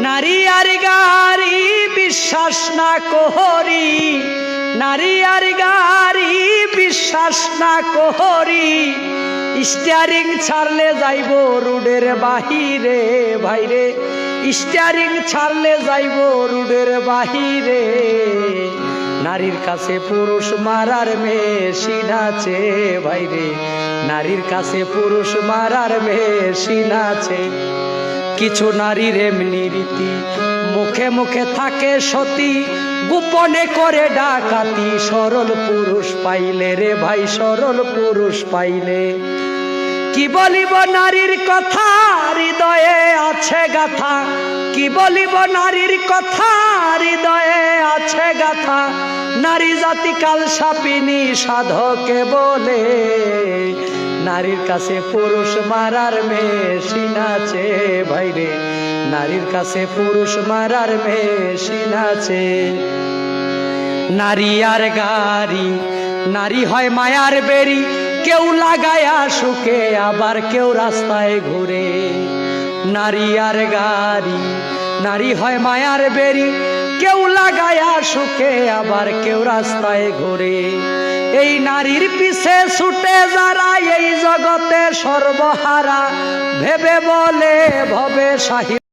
নারী আর গাড়ি বিশ্বাস না করি, নারী আর গাড়ি বিশ্বাস না করি, স্টিয়ারিং ছাড়লে যাইব রোডের বাহিরে ভাইরে, স্টিয়ারিং ছাড়লে যাইব রোডের বাহিরে। নারীর কাছে পুরুষ মারার মেশিন আছে ভাইরে, নারীর কাছে পুরুষ মারার মেশিন আছে। কিছু নারীর এমনি রীতি, মুখে মুখে থাকে সতী, গোপনে করে ডাকাতি। সরল পুরুষ পাইলে রে ভাই, সরল পুরুষ পাইলে। কি বলিব নারীর কথা, হৃদয়ে আছে গাথা, কি বলিব নারীর কথা, হৃদয়ে আছে গাথা। নারী জাতি কাল সাপিনী সাধকে বলে, নারীর কাছে পুরুষ মারার মেশিন আছে ভাইরে, নারীর কাছে পুরুষ মারার মেশিন আছে। নারী আর গাড়ি, নারী হয় মায়ার বেরি, কেউ লাগায়া সুখে আবার কেউ রাস্তায় ঘুরে। নারী আর গাড়ি, নারী হয় মায়ার বেরি, কেউ লাগায়া সুখে আবার কেউ রাস্তায় ঘুরে। এই নারীর পিছে ছুটে যারা এই জগতে সর্বহারা, ভেবে বলে ভবে সাহি।